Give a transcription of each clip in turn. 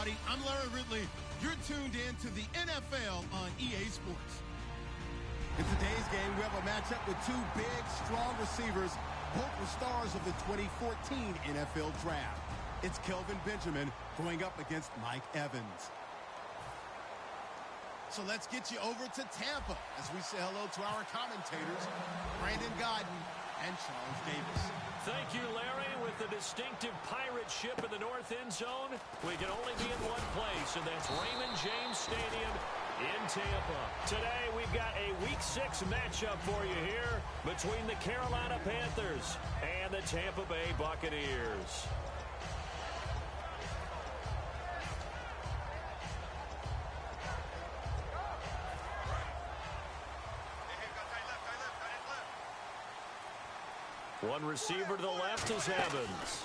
everybody. I'm Larry Ridley. You're tuned in to the NFL on EA Sports. In today's game, we have a matchup with two big, strong receivers. Both were stars of the 2014 NFL Draft. It's Kelvin Benjamin going up against Mike Evans. So let's get you over to Tampa as we say hello to our commentators, Brandon Gaudin and Charles Davis. Thank you, Larry. With the distinctive pirate ship in the north end zone, we can only be in one place, and that's Raymond James Stadium in Tampa. Today, we've got a Week 6 matchup for you here between the Carolina Panthers and the Tampa Bay Buccaneers. One receiver to the left is Evans.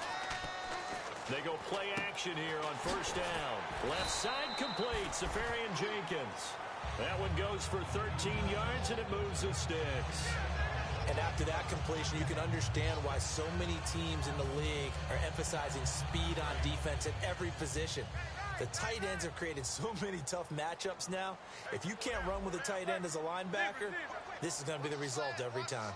They go play action here on first down. Left side complete, Safarian-Jenkins. That one goes for 13 yards, and it moves the sticks. And after that completion, you can understand why so many teams in the league are emphasizing speed on defense at every position. The tight ends have created so many tough matchups now. If you can't run with a tight end as a linebacker, this is going to be the result every time.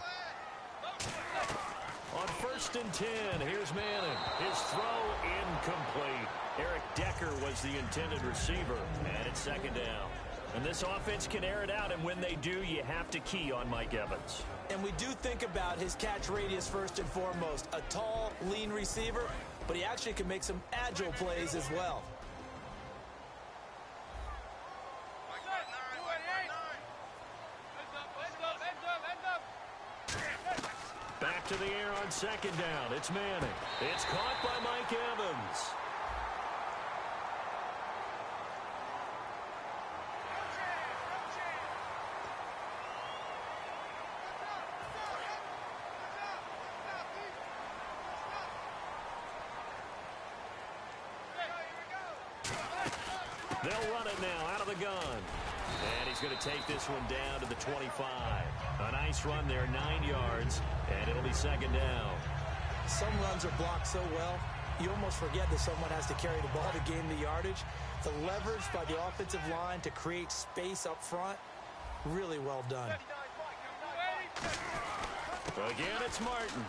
On 1st and 10, here's Manning. His throw incomplete. Eric Decker was the intended receiver, and it's 2nd down. And this offense can air it out, and when they do, you have to key on Mike Evans. And we do think about his catch radius first and foremost. A tall, lean receiver, but he actually can make some agile plays as well. Back to the air on 2nd down. It's Manning. It's caught by Mike Evans. They'll run it now out of the gun. And he's going to take this one down to the 25. A nice run there, 9 yards, and it'll be 2nd down. Some runs are blocked so well, you almost forget that someone has to carry the ball to gain the yardage. The leverage by the offensive line to create space up front, really well done. Again, it's Martin.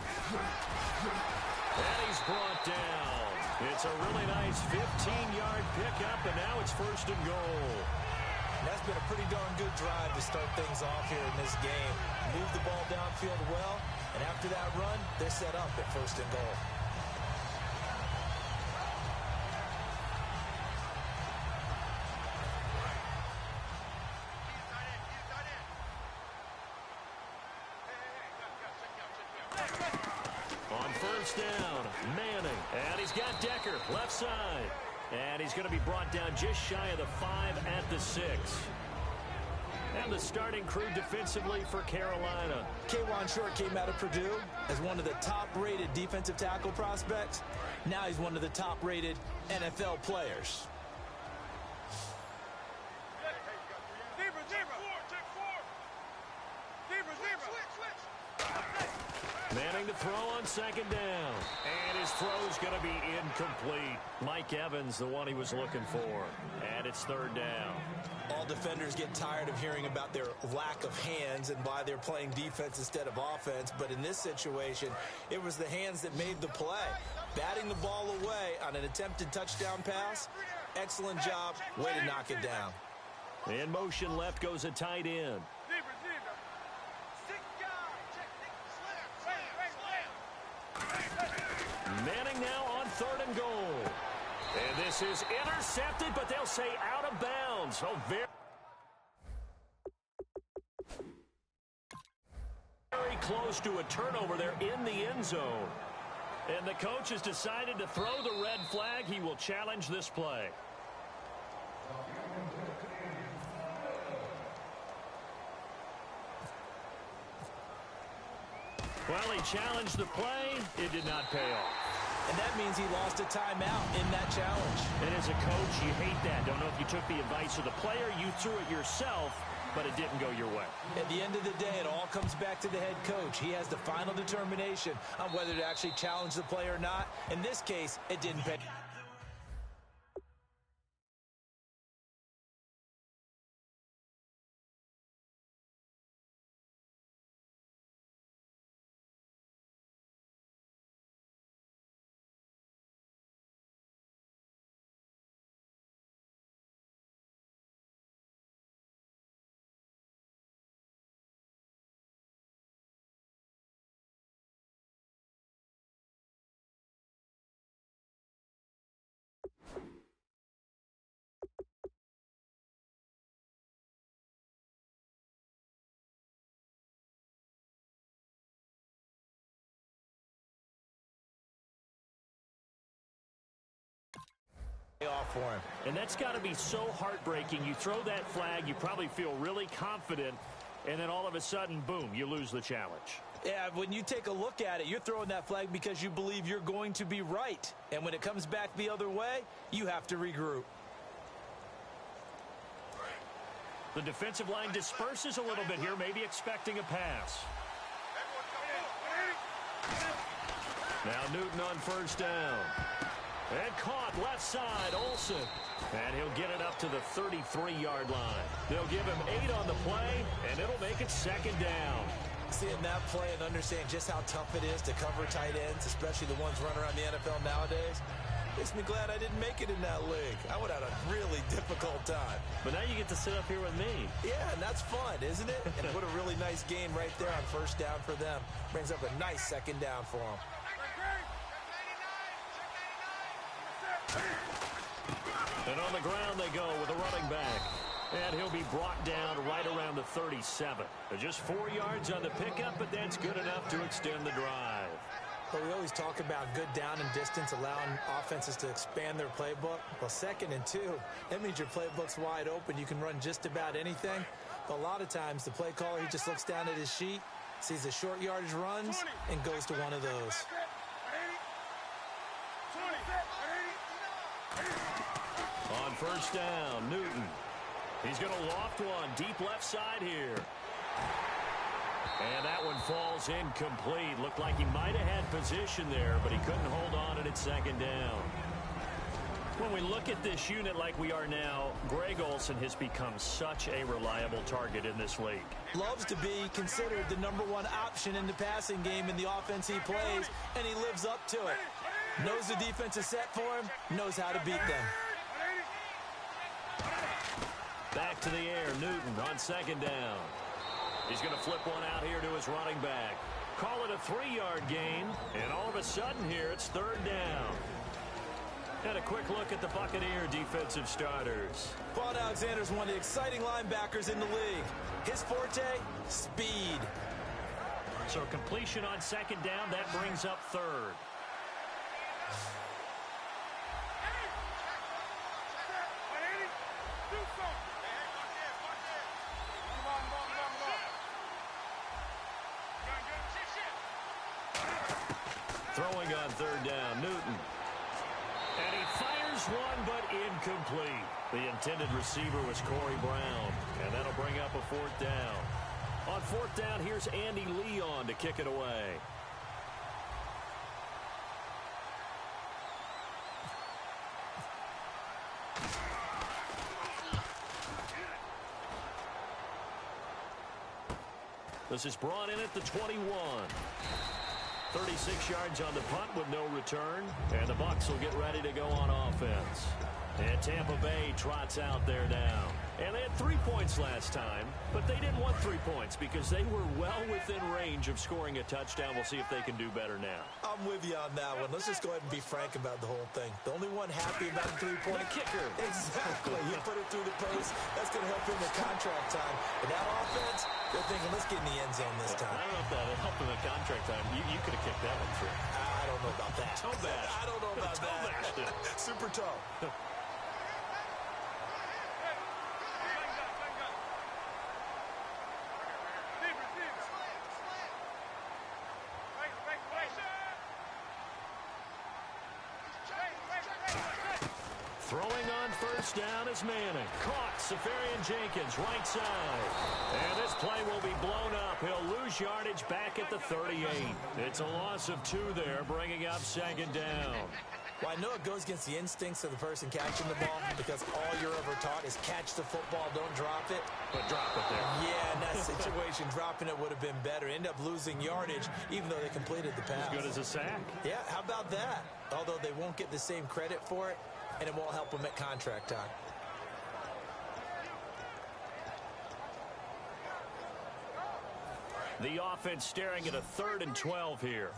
And he's brought down. It's a really nice 15-yard pickup, and now it's 1st and goal. That's been a pretty darn good drive to start things off here in this game. Move the ball downfield well, and after that run, they're set up at 1st and goal. On 1st down, Manning. And he's got Decker, left side. And he's going to be brought down just shy of the 5 at the 6. And the starting crew defensively for Carolina. K'Wan Short came out of Purdue as one of the top-rated defensive tackle prospects. Now he's one of the top-rated NFL players. Manning to throw on 2nd down. And his throw's going to be incomplete. Mike Evans, the one he was looking for. And it's 3rd down. All defenders get tired of hearing about their lack of hands and why they're playing defense instead of offense. But in this situation, it was the hands that made the play. Batting the ball away on an attempted touchdown pass. Excellent job. Way to knock it down. In motion left goes a tight end. Manning now on 3rd and goal. And this is intercepted, but they'll say out of bounds. Oh, very close to a turnover there in the end zone. And the coach has decided to throw the red flag. He will challenge this play. Well, he challenged the play. It did not pay off. And that means he lost a timeout in that challenge. And as a coach, you hate that. Don't know if you took the advice of the player. You threw it yourself, but it didn't go your way. At the end of the day, it all comes back to the head coach. He has the final determination on whether to actually challenge the play or not. In this case, it didn't pay. off for him. And that's got to be so heartbreaking. You throw that flag, you probably feel really confident, and then all of a sudden, boom, you lose the challenge. Yeah, when you take a look at it, you're throwing that flag because you believe you're going to be right. And when it comes back the other way, you have to regroup. The defensive line disperses a little bit here, maybe expecting a pass. Now Newton on first down. And caught left side, Olsen. And he'll get it up to the 33-yard line. They'll give him 8 on the play, and it'll make it second down. Seeing that play and understand just how tough it is to cover tight ends, especially the ones running around the NFL nowadays, makes me glad I didn't make it in that league. I would have had a really difficult time. But now you get to sit up here with me. Yeah, and that's fun, isn't it? And put a really nice gain right there on first down for them. Brings up a nice second down for them. And on the ground they go with a running back. And he'll be brought down right around the 37. Just 4 yards on the pickup, but that's good enough to extend the drive. But we always talk about good down and distance, allowing offenses to expand their playbook. Well, 2nd and 2, that means your playbook's wide open. You can run just about anything. But a lot of times, the play caller, he just looks down at his sheet, sees the short yardage runs, and goes to one of those. On first down, Newton. He's going to loft one deep left side here. And that one falls incomplete. Looked like he might have had position there, but he couldn't hold on and it's second down. When we look at this unit like we are now, Greg Olsen has become such a reliable target in this league. Loves to be considered the #1 option in the passing game in the offense he plays, and he lives up to it. Knows the defense is set for him, knows how to beat them. Back to the air, Newton on second down. He's going to flip one out here to his running back. Call it a 3-yard gain, and all of a sudden here it's third down. And a quick look at the Buccaneer defensive starters. Vaughn Alexander is one of the exciting linebackers in the league. His forte, speed. So completion on second down, that brings up third. Throwing on third down, Newton. And he fires one, but incomplete. The intended receiver was Corey Brown, and that'll bring up a fourth down. On fourth down, here's Andy Leon to kick it away. This is brought in at the 21. 36 yards on the punt with no return, and the Bucs will get ready to go on offense. And Tampa Bay trots out there now. And they had 3 points last time, but they didn't want 3 points because they were well within range of scoring a touchdown. We'll see if they can do better now. I'm with you on that one. Let's just go ahead and be frank about the whole thing. The only one happy about the 3-point kicker. Exactly. You put it through the post. That's going to help him in contract time. And that offense, they're thinking, let's get in the end zone this time. I don't know if that helped him in contract time. You could have kicked that one through. I don't know about that. Toe bash. I don't know about that. Super toe. Throwing on first down is Manning. Caught. Safarian Jenkins, right side. And this play will be blown up. He'll lose yardage back at the 38. It's a loss of 2 there, bringing up second down. Well, I know it goes against the instincts of the person catching the ball because all you're ever taught is catch the football, don't drop it. But drop it there. Yeah, in that situation, dropping it would have been better. End up losing yardage, even though they completed the pass. As good as a sack. Yeah, how about that? Although they won't get the same credit for it, and it won't help them at contract time. The offense staring at a 3rd and 12 here.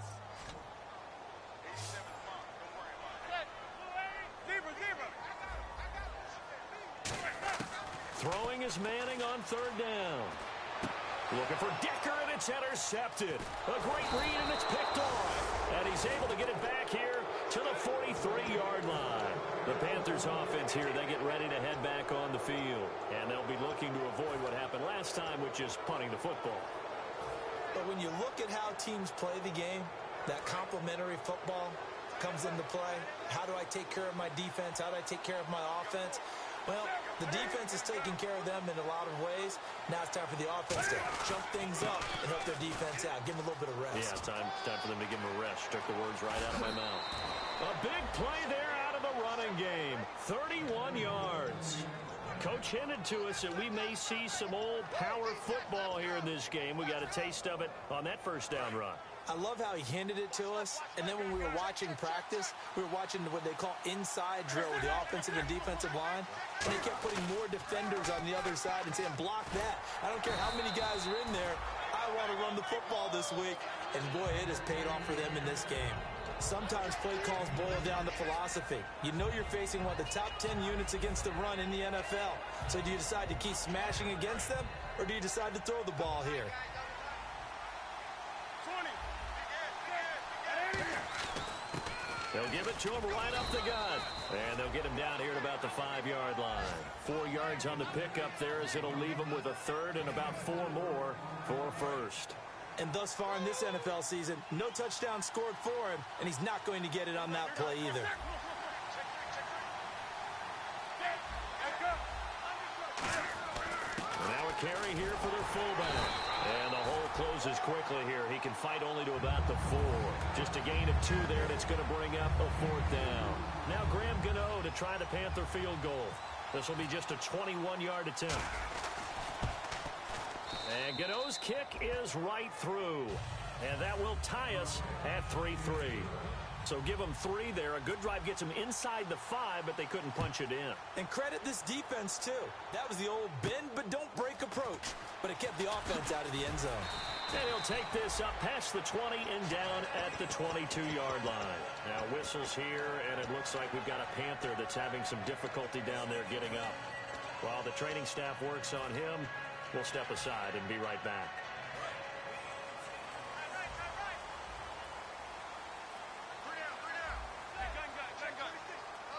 Throwing is Manning on 3rd down. Looking for Decker, and it's intercepted. A great read, and it's picked off. And he's able to get it back here to the 43-yard line. The Panthers offense here, they get ready to head back on the field. And they'll be looking to avoid what happened last time, which is punting the football. But when you look at how teams play the game, that complementary football comes into play. How do I take care of my defense? How do I take care of my offense? Well, the defense is taking care of them in a lot of ways. Now it's time for the offense to jump things up and help their defense out. Give them a little bit of rest. Yeah, time for them to give them a rest. Took the words right out of my mouth. A big play there out of the running game. 31 yards. Coach hinted to us that we may see some old power football here in this game. We got a taste of it on that first down run. I love how he handed it to us, and then when we were watching practice, we were watching what they call inside drill with the offensive and defensive line, and they kept putting more defenders on the other side and saying, block that. I don't care how many guys are in there. I want to run the football this week, and boy, it has paid off for them in this game. Sometimes play calls boil down to philosophy. You know you're facing one of the top 10 units against the run in the NFL. So do you decide to keep smashing against them, or do you decide to throw the ball here? They'll give it to him right up the gut. And they'll get him down here at about the 5-yard line. 4 yards on the pickup there as it'll leave him with a third and about 4 more for first. And thus far in this NFL season, no touchdown scored for him, and he's not going to get it on that play either. And now a carry here for their fullback. And the hole closes quickly here. He can fight only to about the 4. Just a gain of 2 there, and it's going to bring up a 4th down. Now Graham Gano to try the Panther field goal. This will be just a 21-yard attempt. And Gano's kick is right through. And that will tie us at 3-3. So give them 3 there. A good drive gets them inside the 5, but they couldn't punch it in. And credit this defense, too. That was the old bend but don't break approach. But it kept the offense out of the end zone. And he'll take this up past the 20 and down at the 22-yard line. Now whistles here, and it looks like we've got a Panther that's having some difficulty down there getting up. While the training staff works on him, we'll step aside and be right back.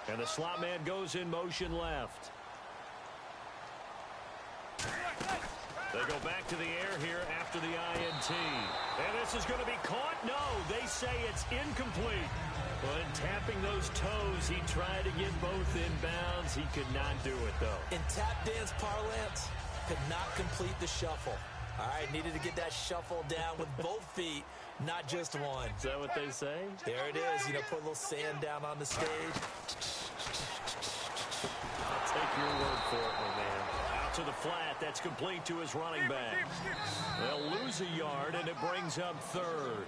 And the slot man goes in motion left. They go back to the air here after the INT. And this is going to be caught? No, they say it's incomplete. But tapping those toes, he tried to get both in bounds. He could not do it, though. In tap dance parlance, could not complete the shuffle. All right, needed to get that shuffle down with both feet, not just one. Is that what they say? There it is. You know, put a little sand down on the stage. I'll take your word for it, my man. Out to the flat. That's complete to his running back. They'll lose a yard, and it brings up 3rd.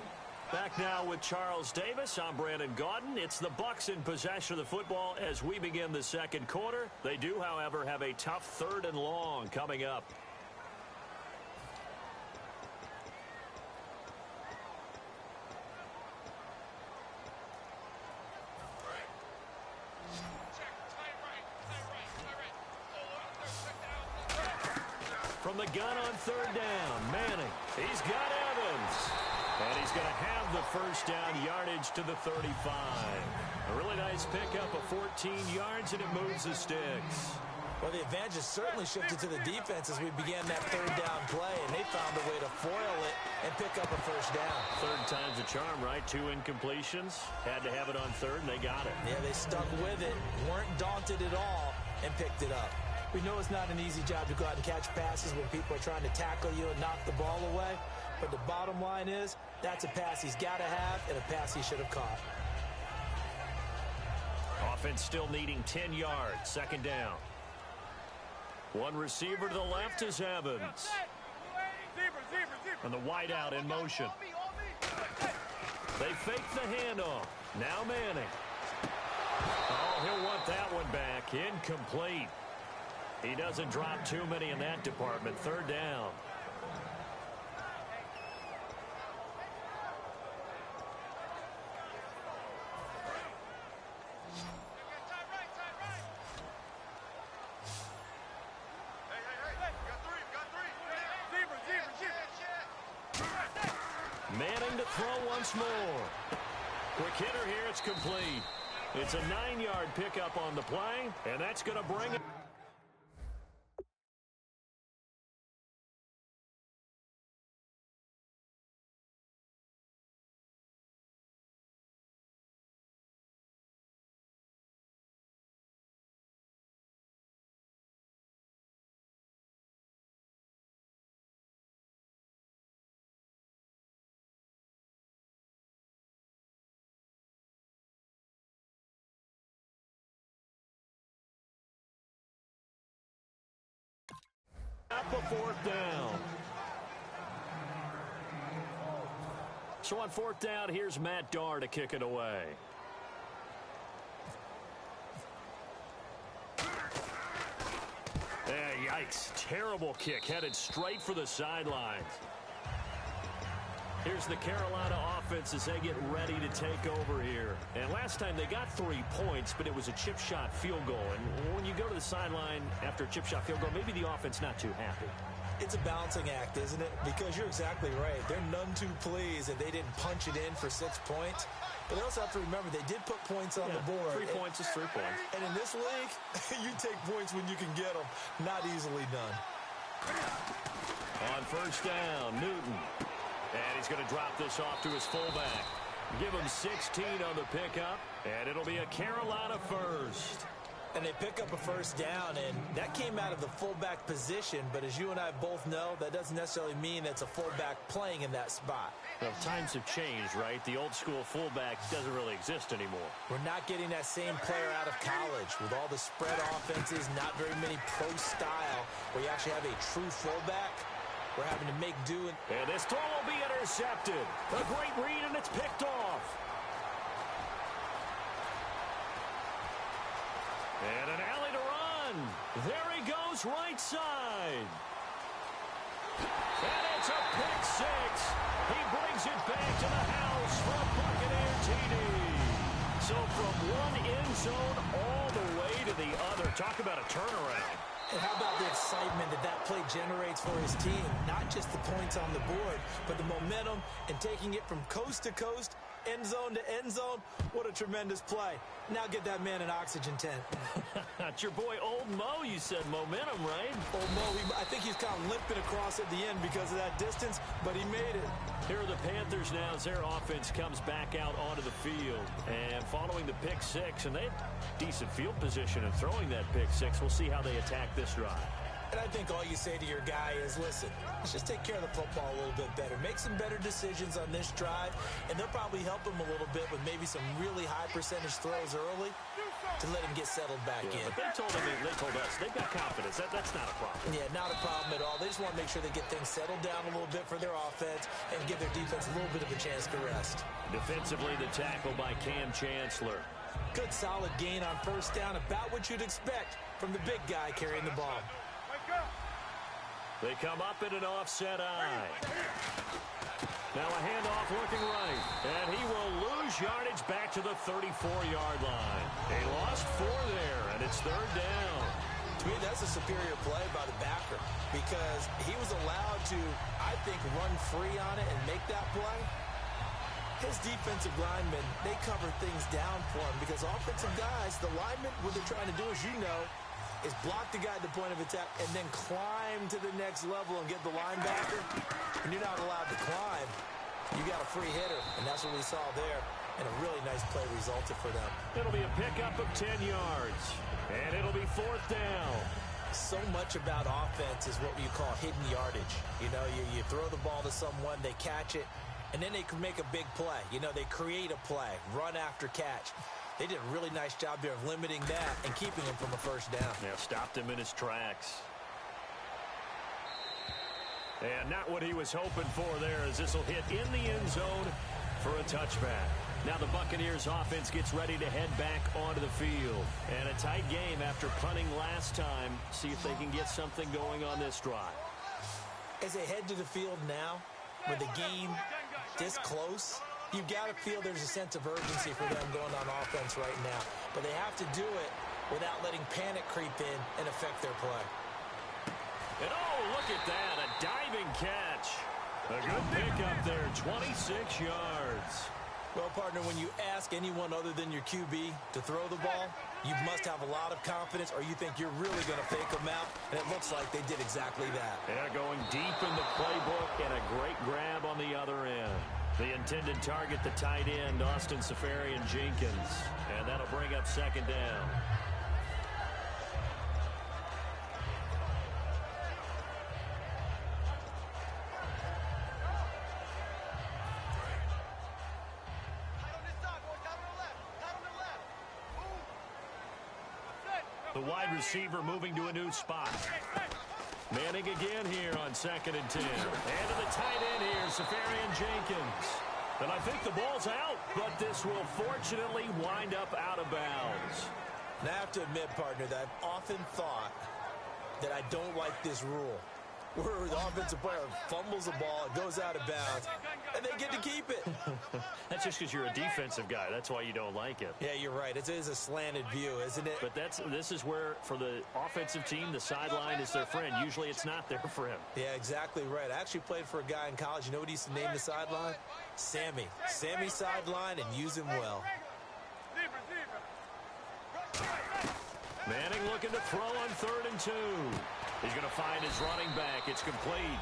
Back now with Charles Davis. I'm Brandon Gaudin. It's the Bucs in possession of the football as we begin the second quarter. They do, however, have a tough 3rd and long coming up. From the gun on 3rd down, Manning. He's got Evans. And he's going to have the first down yardage to the 35. A really nice pickup of 14 yards, and it moves the sticks. Well, the advantage has certainly shifted to the defense as we began that 3rd down play, and they found a way to foil it and pick up a first down. 3rd time's a charm, right? 2 incompletions. Had to have it on 3rd, and they got it. Yeah, they stuck with it, weren't daunted at all, and picked it up. We know it's not an easy job to go out and catch passes when people are trying to tackle you and knock the ball away. But the bottom line is, that's a pass he's got to have and a pass he should have caught. Offense still needing 10 yards. 2nd down. One receiver to the left is Evans. And the wideout in motion. They fake the handoff. Now Manning. Oh, he'll want that one back. Incomplete. He doesn't drop too many in that department. 3rd down. Manning to throw once more. Quick hitter here. It's complete. It's a 9-yard pickup on the play, and that's going to bring it. Up a 4th down. So on 4th down, here's Matt Darr to kick it away. Yikes. Terrible kick headed straight for the sidelines. Here's the Carolina offense as they get ready to take over here. And last time they got 3 points, but it was a chip shot field goal. And when you go to the sideline after a chip shot field goal, maybe the offense not too happy. It's a balancing act, isn't it? Because you're exactly right. They're none too pleased that they didn't punch it in for 6 points. But they also have to remember they did put points on the board. 3 points is 3 points. And in this league, you take points when you can get them. Not easily done. On 1st down, Newton. And he's going to drop this off to his fullback. Give him 16 on the pickup, and it'll be a Carolina first. And they pick up a 1st down, and that came out of the fullback position. But as you and I both know, that doesn't necessarily mean it's a fullback playing in that spot. Well, times have changed, right? The old school fullback doesn't really exist anymore. We're not getting that same player out of college with all the spread offenses, not very many pro style, where you actually have a true fullback. We're having to make do. And this throw will be intercepted. A great read, and it's picked off. And an alley to run. There he goes, right side. And it's a pick 6. He brings it back to the house for a Buccaneer TD. So from one end zone all the way to the other. Talk about a turnaround. And how about the excitement that play generates for his team? Not just the points on the board, but the momentum and taking it from coast to coast, end zone to end zone. What a tremendous play. Now get that man an oxygen tent. It's your boy Old Mo, you said. Momentum, right? Old Mo, I think he's kind of limping across at the end because of that distance, but he made it. Here are the Panthers now as their offense comes back out onto the field. And following the pick 6, and they have decent field position in throwing that pick 6. We'll see how they attack this drive. And I think all you say to your guy is, listen, let's just take care of the football a little bit better. Make some better decisions on this drive, and they'll probably help him a little bit with maybe some really high percentage throws early to let him get settled back in. But they told us they've got confidence. That's not a problem. Yeah, not a problem at all. They just want to make sure they get things settled down a little bit for their offense and give their defense a little bit of a chance to rest. Defensively, the tackle by Cam Chancellor. Good solid gain on 1st down, about what you'd expect from the big guy carrying the ball. They come up in an offset eye. Now a handoff looking right. And he will lose yardage back to the 34-yard line. They lost 4 there, and it's 3rd down. To me, that's a superior play by the backer because he was allowed to, I think, run free on it and make that play. His defensive linemen, they cover things down for him because offensive guys, the linemen, what they're trying to do, as you know, is block the guy at the point of attack and then climb to the next level and get the linebacker. And you're not allowed to climb. You got a free hitter, and that's what we saw there. And a really nice play resulted for them. It'll be a pickup of 10 yards. And it'll be 4th down. So much about offense is what you call hidden yardage. You know, you throw the ball to someone, they catch it, and then they can make a big play. You know, they create a play, run after catch. They did a really nice job there of limiting that and keeping him from a 1st down. Yeah, stopped him in his tracks. And not what he was hoping for there as this will hit in the end zone for a touchback. Now the Buccaneers offense gets ready to head back onto the field. And a tight game after punting last time. See if they can get something going on this drive. As they head to the field now, with the game this close, you've got to feel there's a sense of urgency for them going on offense right now. But they have to do it without letting panic creep in and affect their play. And oh, look at that, a diving catch. A good pickup there, 26 yards. Well, partner, when you ask anyone other than your QB to throw the ball, you must have a lot of confidence or you think you're really going to fake them out, and it looks like they did exactly that. Yeah, going deep in the playbook and a great grab on the other end. The intended target, the tight end, Austin Seferian-Jenkins. And that'll bring up second down. The wide receiver moving to a new spot. Manning again here on 2nd and 10. And to the tight end here, Seferian-Jenkins. And I think the ball's out, but this will fortunately wind up out of bounds. And I have to admit, partner, that I've often thought that I don't like this rule. Where the offensive player fumbles the ball, it goes out of bounds, and they get to keep it. That's just because you're a defensive guy. That's why you don't like it. Yeah, you're right. It is a slanted view, isn't it? But this is where, for the offensive team, the sideline is their friend. Usually it's not their friend. Yeah, exactly right. I actually played for a guy in college. You know what he used to name the sideline? Sammy. Sammy sideline, and use him well. Manning looking to throw on 3rd and 2. He's going to find his running back. It's complete.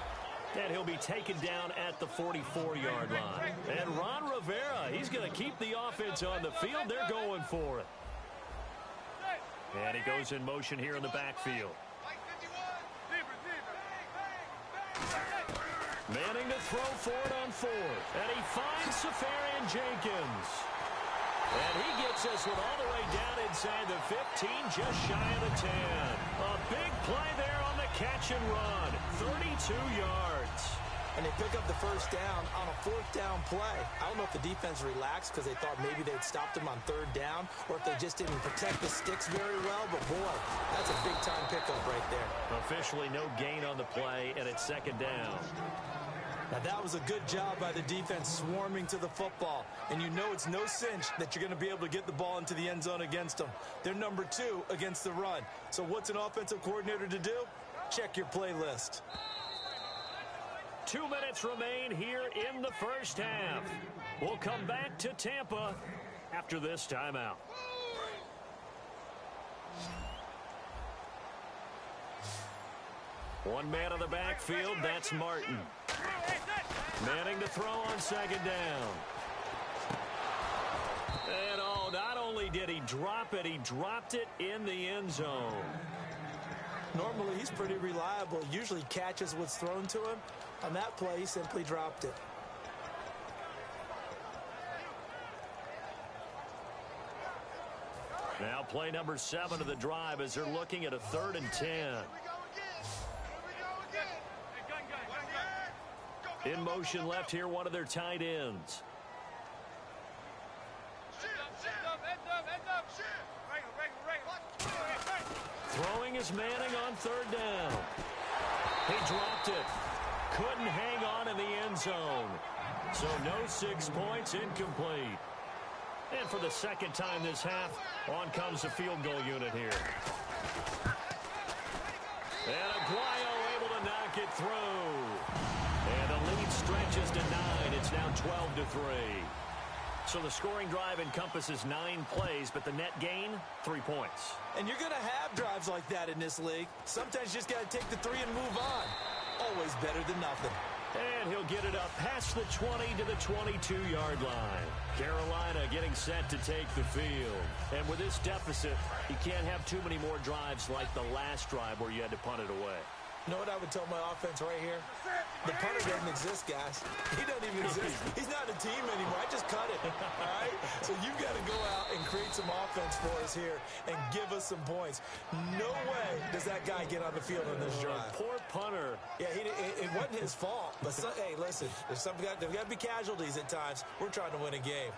And he'll be taken down at the 44-yard line. And Ron Rivera, he's going to keep the offense on the field. They're going for it. And he goes in motion here in the backfield. Manning to throw for it on 4th. And he finds Seferian-Jenkins. And he gets this one all the way down inside the 15, just shy of the 10. A big play there on the catch and run. 32 yards. And they pick up the first down on a 4th down play. I don't know if the defense relaxed because they thought maybe they'd stopped him on 3rd down or if they just didn't protect the sticks very well. But, boy, that's a big-time pickup right there. Officially no gain on the play, and it's 2nd down. Now, that was a good job by the defense swarming to the football. And you know it's no cinch that you're going to be able to get the ball into the end zone against them. They're number 2 against the run. So what's an offensive coordinator to do? Check your playlist. 2 minutes remain here in the first half. We'll come back to Tampa after this timeout. One man in the backfield, that's Martin. Manning to throw on 2nd down. And not only did he drop it, he dropped it in the end zone. Normally, he's pretty reliable. Usually catches what's thrown to him. On that play, he simply dropped it. Now play number 7 of the drive as they're looking at a 3rd and 10. In motion left here, one of their tight ends. Throwing is Manning on 3rd down. He dropped it. Couldn't hang on in the end zone. So no 6 points, incomplete. And for the 2nd time this half, on comes the field goal unit here. And Aguayo able to knock it through. And the lead stretches to 9. It's now 12-3. So the scoring drive encompasses 9 plays, but the net gain, 3 points. And you're going to have drives like that in this league. Sometimes you just got to take the 3 and move on. Always better than nothing. And he'll get it up past the 20 to the 22-yard line. Carolina getting set to take the field. And with this deficit, you can't have too many more drives like the last drive where you had to punt it away. You know what I would tell my offense right here? The punter doesn't exist, guys. He doesn't even exist. He's not a team anymore. I just cut it, all right? So you've got to go out and create some offense for us here and give us some points. No way does that guy get on the field on this drive. Poor punter. Yeah, it wasn't his fault. But, hey, listen, there's got to be casualties at times. We're trying to win a game.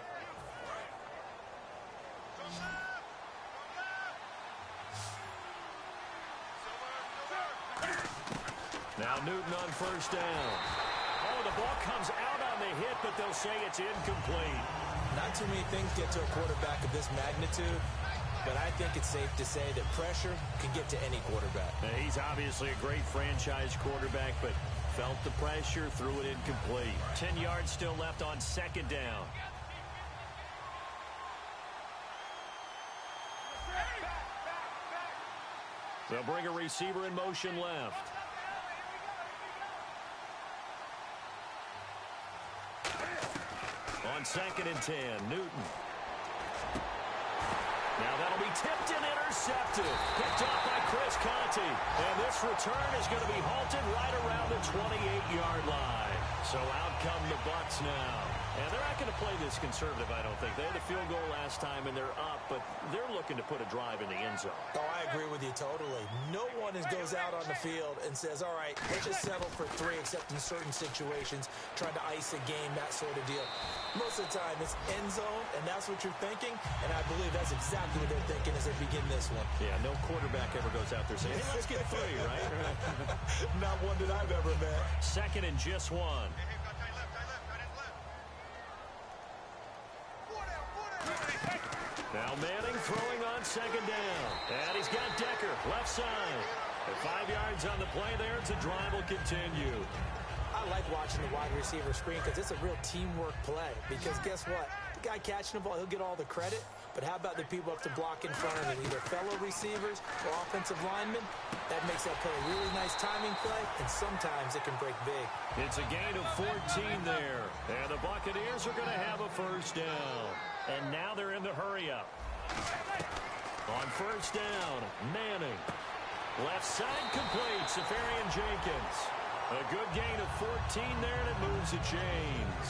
Now Newton on 1st down. Oh, the ball comes out on the hit, but they'll say it's incomplete. Not too many things get to a quarterback of this magnitude, but I think it's safe to say that pressure can get to any quarterback. Now, he's obviously a great franchise quarterback, but felt the pressure, threw it incomplete. 10 yards still left on 2nd down. They'll bring a receiver in motion left. On 2nd and 10, Newton. Now that'll be tipped and intercepted. Picked off by Chris Conte. And this return is going to be halted right around the 28-yard line. So out come the Bucs now. And they're not going to play this conservative, I don't think. They had the field goal last time, and they're up, but they're looking to put a drive in the end zone. Oh, I agree with you totally. No one goes out on the field and says, all right, let's just settle for 3, except in certain situations, trying to ice a game, that sort of deal. Most of the time, it's end zone, and that's what you're thinking, and I believe that's exactly what they're thinking as they begin this one. Yeah, no quarterback ever goes out there saying, hey, let's get 3, right? Not one that I've ever met. 2nd and just 1. Now Manning throwing on 2nd down. And he's got Decker, left side. At 5 yards on the play there, the drive will continue. I like watching the wide receiver screen because it's a real teamwork play. Because guess what? The guy catching the ball, he'll get all the credit. But how about the people up to block in front of him, either fellow receivers or offensive linemen? That makes that play a really nice timing play, and sometimes it can break big. It's a gain of 14 there. And the Buccaneers are going to have a first down. And now they're in the hurry-up. On 1st down, Manning. Left side complete, Safarian Jenkins. A good gain of 14 there, and it moves to James.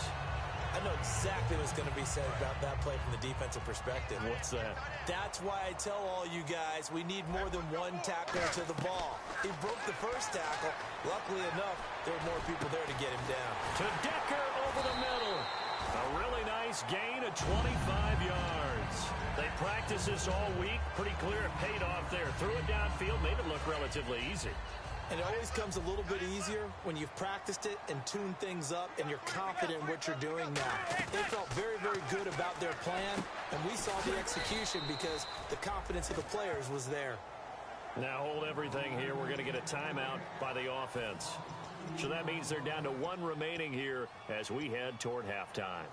I know exactly what's going to be said about that play from the defensive perspective. What's that? That's why I tell all you guys we need more than one tackler to the ball. He broke the first tackle. Luckily enough, there were more people there to get him down. To Decker over the middle. A really nice gain of 25 yards. They practiced this all week. Pretty clear it paid off there. Threw it downfield, made it look relatively easy. And it always comes a little bit easier when you've practiced it and tuned things up and you're confident in what you're doing now. They felt very, very good about their plan, and we saw the execution because the confidence of the players was there. Now hold everything here. We're going to get a timeout by the offense. So that means they're down to 1 remaining here as we head toward halftime.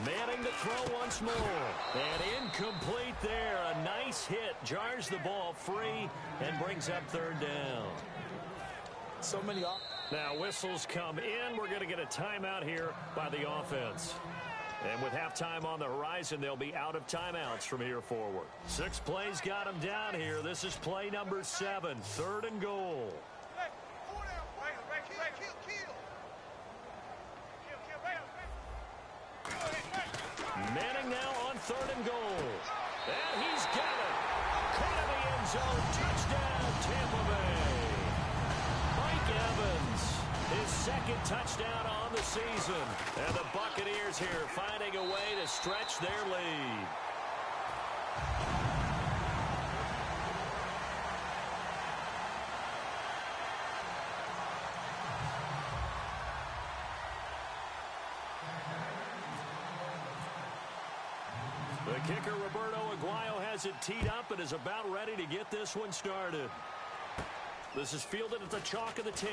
Manning to throw once more. And incomplete there. A nice hit. Jars the ball free and brings up 3rd down. So many. Now whistles come in. We're going to get a timeout here by the offense. And with halftime on the horizon, they'll be out of timeouts from here forward. 6 plays got them down here. This is play number 7. 3rd and goal. Manning now on 3rd and goal. And he's got it. Caught in the end zone. Touchdown, Tampa Bay. Mike Evans, his 2nd touchdown on the season. And the Buccaneers here finding a way to stretch their lead. The kicker, Roberto Aguayo, has it teed up and is about ready to get this one started. This is fielded at the chalk of the 10.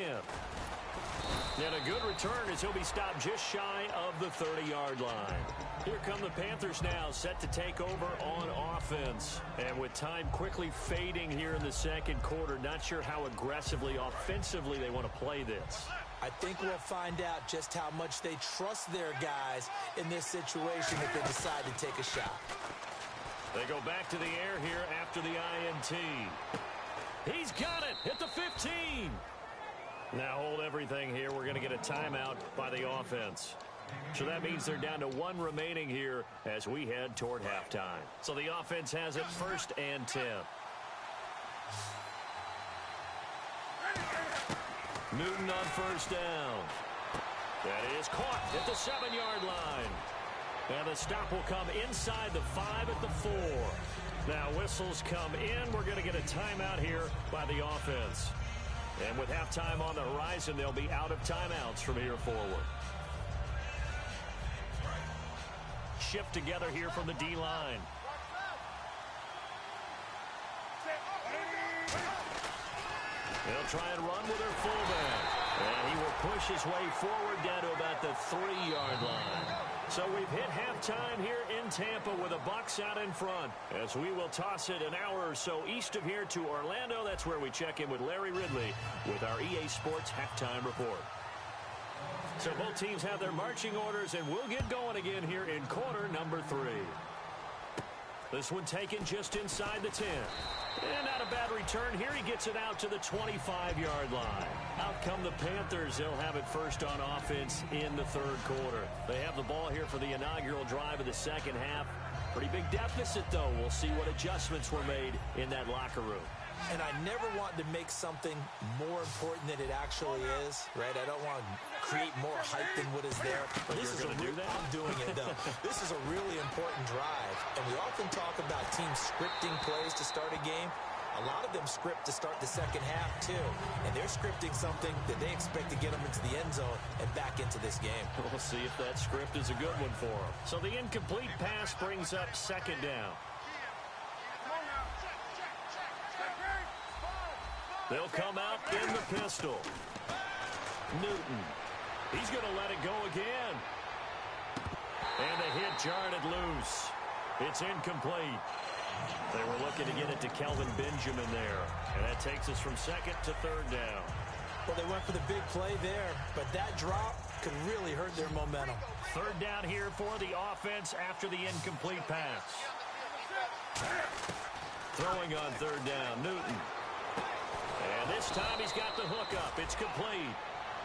And a good return as he'll be stopped just shy of the 30-yard line. Here come the Panthers now, set to take over on offense. And with time quickly fading here in the 2nd quarter, not sure how aggressively, offensively they want to play this. I think we'll find out just how much they trust their guys in this situation if they decide to take a shot. They go back to the air here after the INT. He's got it at the 15. Now hold everything here. We're going to get a timeout by the offense. So that means they're down to 1 remaining here as we head toward halftime. So the offense has it 1st and 10. Newton on 1st down. That is caught at the 7-yard line. And the stop will come inside the 5 at the 4. Now whistles come in. We're going to get a timeout here by the offense. And with halftime on the horizon, they'll be out of timeouts from here forward. Shift together here from the D-line. They'll try and run with their fullback. And he will push his way forward down to about the 3-yard line. So we've hit halftime here in Tampa with the Bucs out in front as we will toss it an hour or so east of here to Orlando. That's where we check in with Larry Ridley with our EA Sports Halftime Report. So both teams have their marching orders, and we'll get going again here in quarter number 3. This one taken just inside the 10. And not a bad return here. He gets it out to the 25-yard line. Out come the Panthers. They'll have it first on offense in the third quarter. They have the ball here for the inaugural drive of the second half. Pretty big deficit, though. We'll see what adjustments were made in that locker room. And I never want to make something more important than it actually is, right? I don't want to create more hype than what is there. But this you're going to do that? I'm doing it, though. This is a really important drive. And we often talk about teams scripting plays to start a game. A lot of them script to start the second half, too. And they're scripting something that they expect to get them into the end zone and back into this game. We'll see if that script is a good one for them. So the incomplete pass brings up second down. They'll come out in the pistol. Newton. He's going to let it go again. And the hit jarred it loose. It's incomplete. They were looking to get it to Kelvin Benjamin there. And that takes us from second to third down. Well, they went for the big play there, but that drop could really hurt their momentum. Third down here for the offense after the incomplete pass. Throwing on third down, Newton. And this time he's got the hook up. It's complete.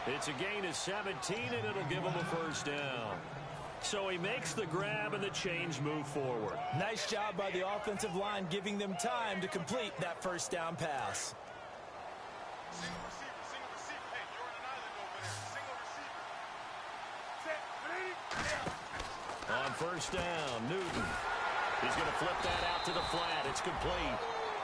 It's a gain of 17, and it'll give him a first down. So he makes the grab, and the chains move forward. Nice job by the offensive line, giving them time to complete that first down pass. On first down, Newton. He's going to flip that out to the flat. It's complete.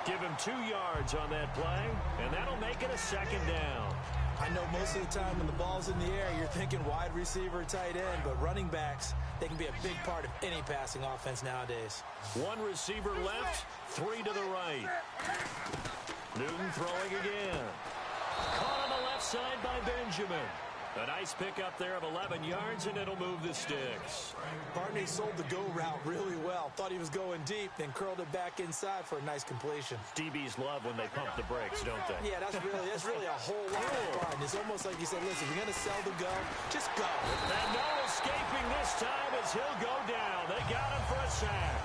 Give him 2 yards on that play, and that'll make it a second down. I know most of the time when the ball's in the air, you're thinking wide receiver, tight end, but running backs, they can be a big part of any passing offense nowadays. 1 receiver left, 3 to the right. Newton throwing again. Caught on the left side by Benjamin. A nice pickup there of 11 yards, and it'll move the sticks. Barney sold the go route really well. Thought he was going deep, then curled it back inside for a nice completion. DBs love when they pump the brakes, don't they? Yeah, that's really a whole lot of fun. It's almost like you said, listen, if you're going to sell the go, just go. And no escaping this time as he'll go down. They got him for a sack.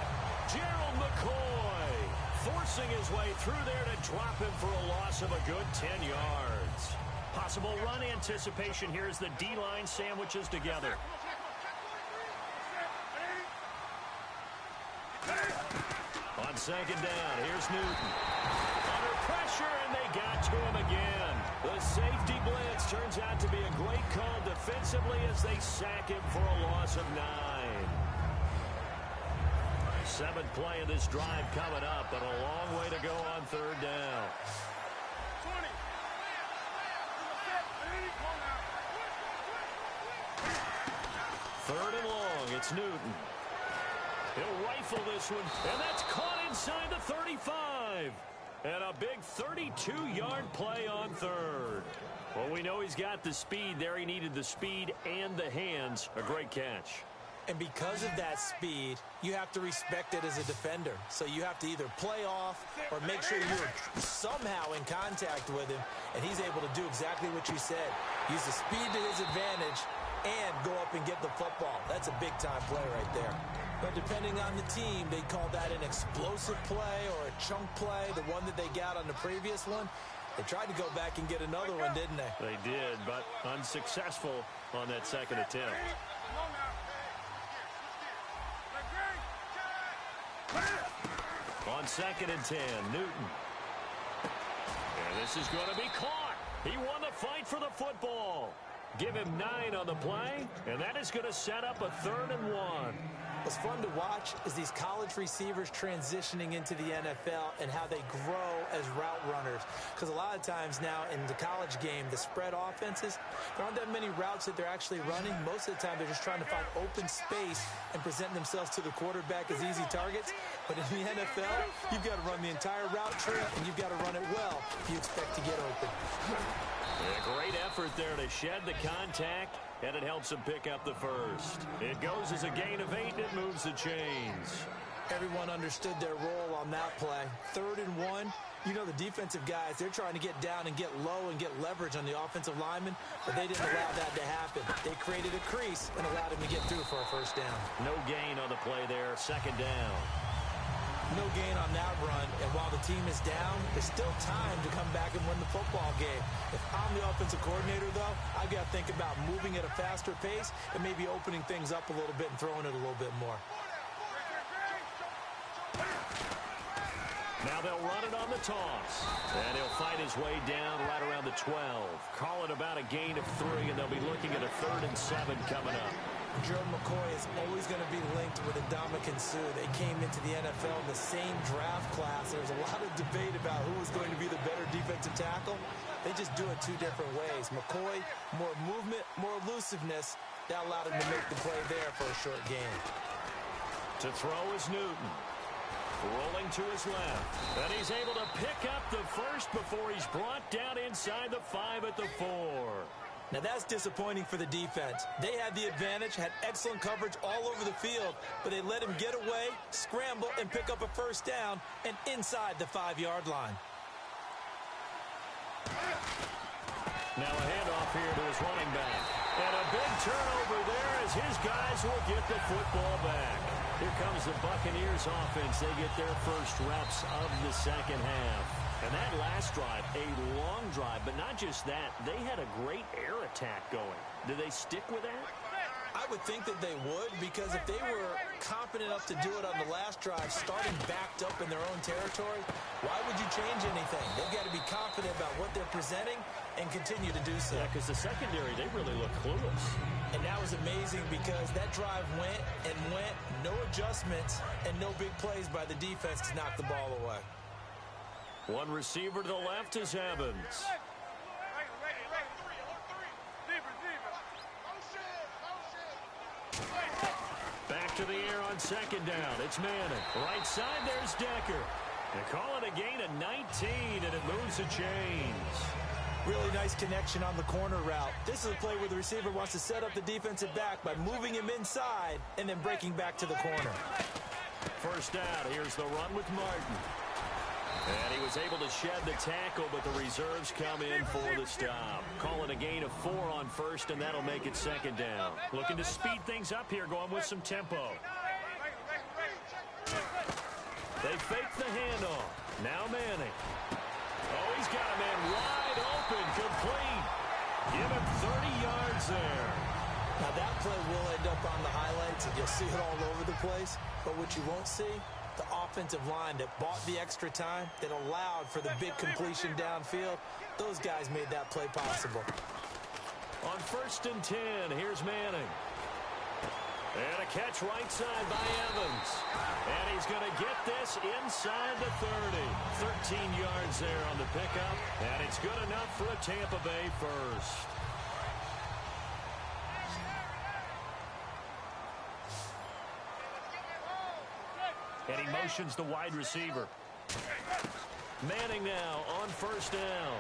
Gerald McCoy forcing his way through there to drop him for a loss of a good 10 yards. Possible run anticipation here as the D-line sandwiches together. On second down, here's Newton. Under pressure, and they got to him again. The safety blitz turns out to be a great call defensively as they sack him for a loss of 9. 7th play of this drive coming up, but a long way to go on third down. Third and long, it's Newton. He'll rifle this one, and that's caught inside the 35. And a big 32-yard play on third. Well, we know he's got the speed there. He needed the speed and the hands. A great catch. And because of that speed, you have to respect it as a defender. So you have to either play off or make sure you're somehow in contact with him, and he's able to do exactly what you said. Use the speed to his advantage and go up and get the football. That's a big-time play right there. But depending on the team, they call that an explosive play or a chunk play, the one that they got on the previous one. They tried to go back and get another one, didn't they? They did, but unsuccessful on that second attempt. On 2nd and 10, Newton. And this is going to be caught. He won the fight for the football. Give him 9 on the play, and that is going to set up a 3rd and 1. What's fun to watch is these college receivers transitioning into the NFL and how they grow as route runners. Because a lot of times now in the college game, the spread offenses, there aren't that many routes that they're actually running. Most of the time, they're just trying to find open space and present themselves to the quarterback as easy targets. But in the NFL, you've got to run the entire route tree, and you've got to run it well if you expect to get open. A great effort there to shed the contact, and it helps him pick up the first. It goes as a gain of 8, and it moves the chains. Everyone understood their role on that play. 3rd and 1. You know, the defensive guys, they're trying to get down and get low and get leverage on the offensive lineman, but they didn't allow that to happen. They created a crease and allowed him to get through for a first down. No gain on the play there. 2nd down. No gain on that run, and while the team is down, there's still time to come back and win the football game. If I'm the offensive coordinator, though, I've got to think about moving at a faster pace and maybe opening things up a little bit and throwing it a little bit more. Now they'll run it on the toss. And he'll fight his way down right around the 12. Call it about a gain of 3, and they'll be looking at a 3rd and 7 coming up. Gerald McCoy is always going to be linked with Ndamukong Suh. They came into the NFL in the same draft class. There was a lot of debate about who was going to be the better defensive tackle. They just do it 2 different ways. McCoy, more movement, more elusiveness. That allowed him to make the play there for a short gain. To throw is Newton. Rolling to his left. And he's able to pick up the first before he's brought down inside the 5 at the 4. Now that's disappointing for the defense. They had the advantage, had excellent coverage all over the field, but they let him get away, scramble, and pick up a first down and inside the 5-yard line. Now a handoff here to his running back. And a big turnover there as his guys will get the football back. Here comes the Buccaneers offense. They get their first reps of the 2nd half. And that last drive, a long drive, but not just that, they had a great air attack going. Do they stick with that? I would think that they would, because if they were confident enough to do it on the last drive, starting backed up in their own territory, why would you change anything? They've got to be confident about what they're presenting and continue to do so. Yeah, because the secondary, they really look clueless. And that was amazing because that drive went and went, no adjustments, and no big plays by the defense to knock the ball away. One receiver to the left is Evans. Back to the air on 2nd down. It's Manning. Right side, there's Decker. They call it a gain of 19, and it moves the chains. Really nice connection on the corner route. This is a play where the receiver wants to set up the defensive back by moving him inside and then breaking back to the corner. First down. Here's the run with Martin. And he was able to shed the tackle, but the reserves come in for the stop. Calling a gain of 4 on 1st, and that'll make it 2nd down. Looking to speed things up here, going with some tempo. They fake the handoff. Now Manning. Oh, he's got a man wide open, complete. Give him 30 yards there. Now that play will end up on the highlights, and you'll see it all over the place. But what you won't see, the offensive line that bought the extra time, that allowed for the big completion downfield, those guys made that play possible. On 1st and 10, here's Manning. And a catch right side by Evans. And he's going to get this inside the 30. 13 yards there on the pickup, and it's good enough for a Tampa Bay first. And he motions the wide receiver. Manning now on 1st down.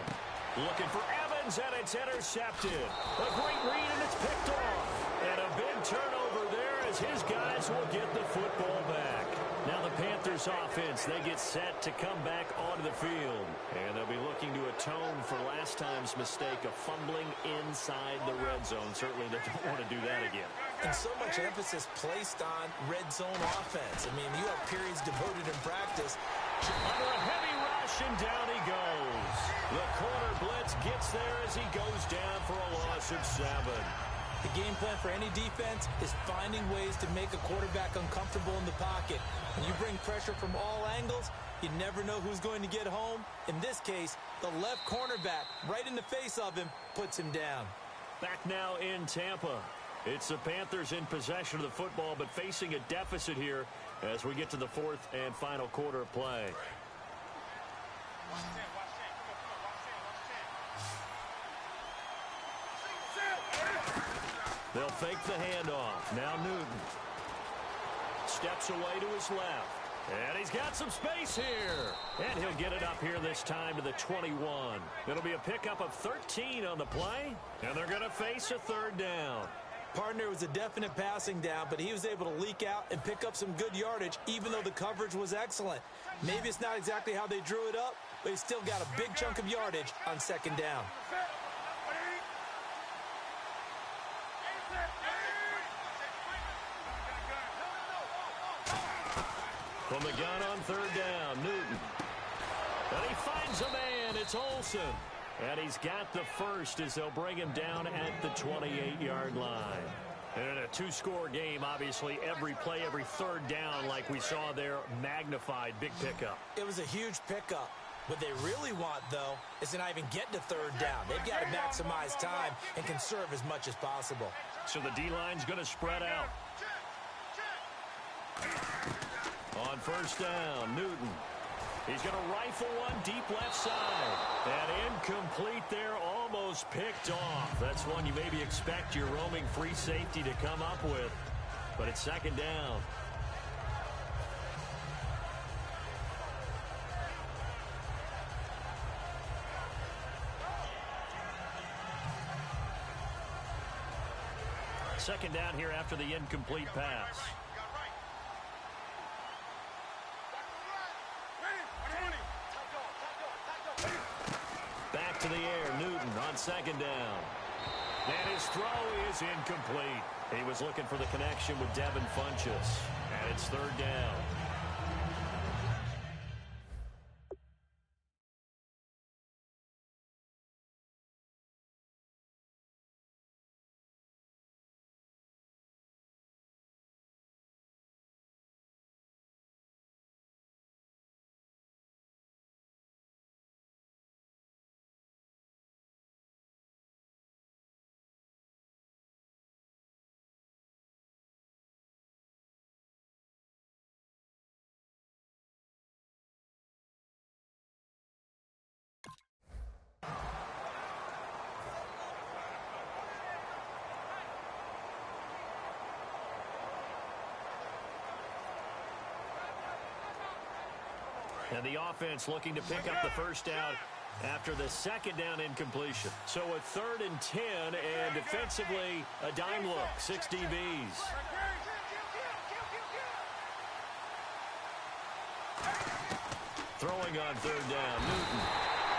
Looking for Evans, and it's intercepted. A great read, and it's picked off. And a big turnover there as his guys will get the football back. Now the Panthers offense, they get set to come back onto the field. And they'll be looking to atone for last time's mistake of fumbling inside the red zone. Certainly they don't want to do that again. And so much emphasis placed on red zone offense. I mean, you have periods devoted in practice. Under a heavy rush, and down he goes. The corner blitz gets there as he goes down for a loss of 7. The game plan for any defense is finding ways to make a quarterback uncomfortable in the pocket. When you bring pressure from all angles, you never know who's going to get home. In this case, the left cornerback, right in the face of him, puts him down. Back now in Tampa. It's the Panthers in possession of the football, but facing a deficit here as we get to the 4th and final quarter of play. They'll fake the handoff. Now Newton steps away to his left. And he's got some space here. And he'll get it up here this time to the 21. It'll be a pickup of 13 on the play. And they're going to face a third down. Partner was a definite passing down, but he was able to leak out and pick up some good yardage, even though the coverage was excellent. Maybe it's not exactly how they drew it up, but he still got a big chunk of yardage on second down. From the gun on third down, Newton. And he finds a man. It's Olsen. And he's got the first as they'll bring him down at the 28-yard line. And in a two-score game, obviously, every play, every third down, like we saw there, magnified, big pickup. It was a huge pickup. What they really want, though, is to not even get to third down. They've got to maximize time and conserve as much as possible. So the D-line's going to spread out. On first down, Newton. He's going to rifle one deep left side. And incomplete there, almost picked off. That's one you maybe expect your roaming free safety to come up with. But it's second down. Second down here after the incomplete pass. Back to the air, Newton on second down. And his throw is incomplete. He was looking for the connection with Devin Funchess. And it's third down. And the offense looking to pick up the first down after the second down incompletion. So a 3rd and 10, and defensively a dime look, 6 DBs. Throwing on third down, Newton.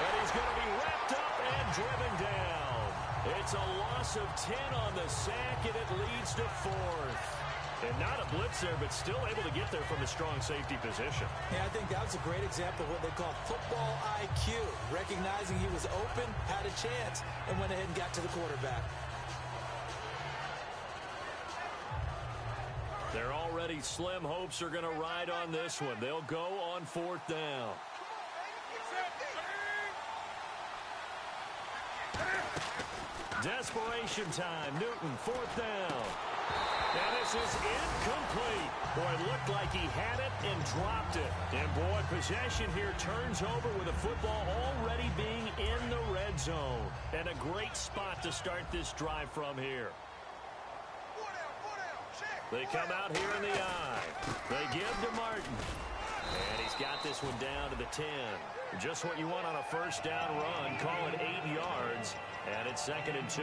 And he's going to be wrapped up and driven down. It's a loss of 10 on the sack, and it leads to 4th. And not a blitz there, but still able to get there from a strong safety position. Yeah, I think that was a great example of what they call football IQ. Recognizing he was open, had a chance, and went ahead and got to the quarterback. Their already slim hopes are going to ride on this one. They'll go on 4th down. Desperation time. Newton, 4th down. And this is incomplete. Boy, it looked like he had it and dropped it. And, boy, possession here turns over with the football already being in the red zone. And a great spot to start this drive from here. They come out here in the eye. They give to Martin. And he's got this one down to the 10. Just what you want on a first down run. Call it 8 yards. And it's 2nd and 2.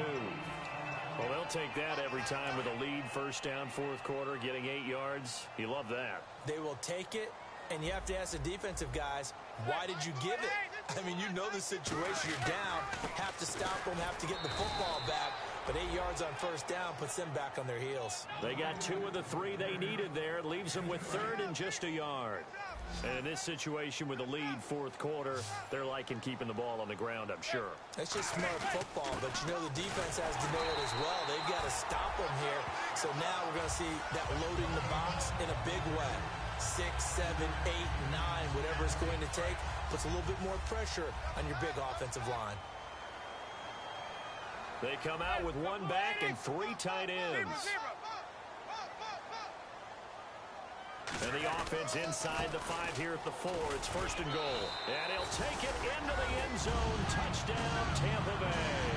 Well, they'll take that every time with a lead, first down, 4th quarter, getting 8 yards. You love that. They will take it, and you have to ask the defensive guys, why did you give it? I mean, you know the situation. You're down, have to stop them, have to get the football back. But 8 yards on first down puts them back on their heels. They got 2 of the 3 they needed there. Leaves them with 3rd and just a yard. And in this situation with the lead, 4th quarter, they're liking keeping the ball on the ground, I'm sure. That's just smart football, but you know the defense has to know it as well. They've got to stop them here. So now we're going to see that loading the box in a big way. 6, 7, 8, 9, whatever it's going to take, puts a little bit more pressure on your big offensive line. They come out with 1 back and 3 tight ends. And the offense inside the 5 here at the 4. It's 1st and goal. And he'll take it into the end zone. Touchdown, Tampa Bay.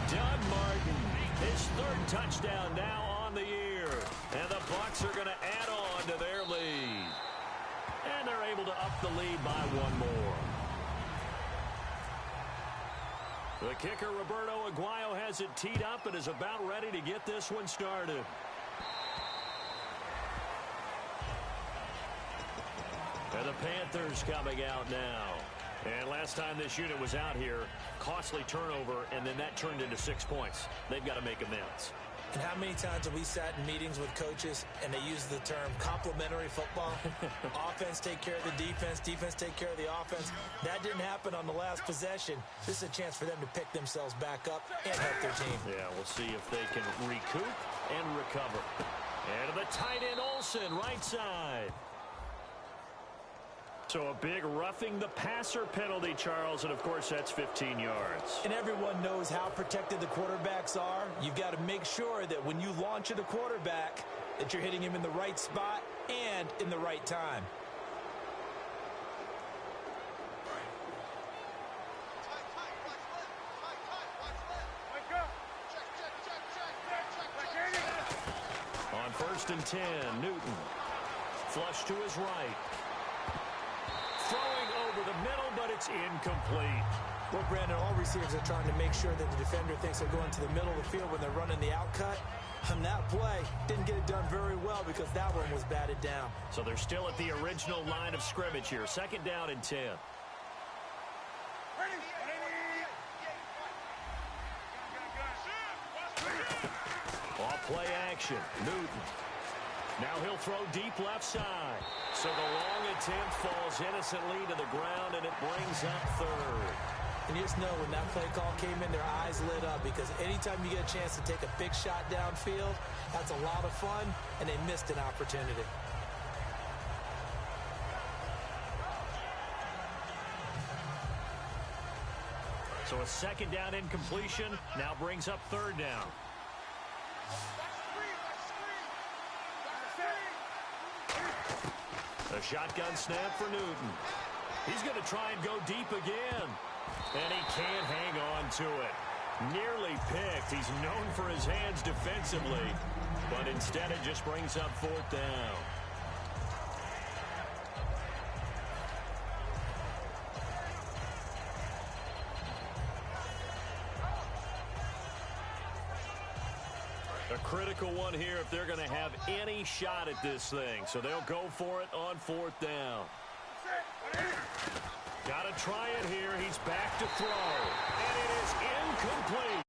Doug Martin, his 3rd touchdown now on the year. And the Bucs are going to add on to their lead. the lead by one more. The kicker, Roberto Aguayo, has it teed up and is about ready to get this one started. And the Panthers coming out now. And last time this unit was out here, costly turnover, and then that turned into 6 points. They've got to make amends. And how many times have we sat in meetings with coaches and they use the term complementary football? Offense take care of the defense, defense take care of the offense. That didn't happen on the last possession. This is a chance for them to pick themselves back up and help their team. Yeah, we'll see if they can recoup and recover. And the tight end, Olsen, right side. So a big roughing the passer penalty, Charles, and of course that's 15 yards. And everyone knows how protected the quarterbacks are. You've got to make sure that when you launch at a quarterback that you're hitting him in the right spot and in the right time. On 1st and 10, Newton. Flush to his right. Throwing over the middle, but it's incomplete. Well, Brandon, all receivers are trying to make sure that the defender thinks they're going to the middle of the field when they're running the out cut. On that play, didn't get it done very well because that one was batted down. So they're still at the original line of scrimmage here. 2nd down and 10. Off play action. Newton. Now he'll throw deep left side. So the long attempt falls innocently to the ground, and it brings up 3rd. And you just know when that play call came in, their eyes lit up because anytime you get a chance to take a big shot downfield, that's a lot of fun, and they missed an opportunity. So a 2nd down incompletion now brings up 3rd down. A shotgun snap for Newton. He's going to try and go deep again. And he can't hang on to it. Nearly picked. He's known for his hands defensively. But instead it just brings up 4th down. A critical one here if they're going to have any shot at this thing. So they'll go for it on 4th down. Got to try it here. He's back to throw. And it is incomplete.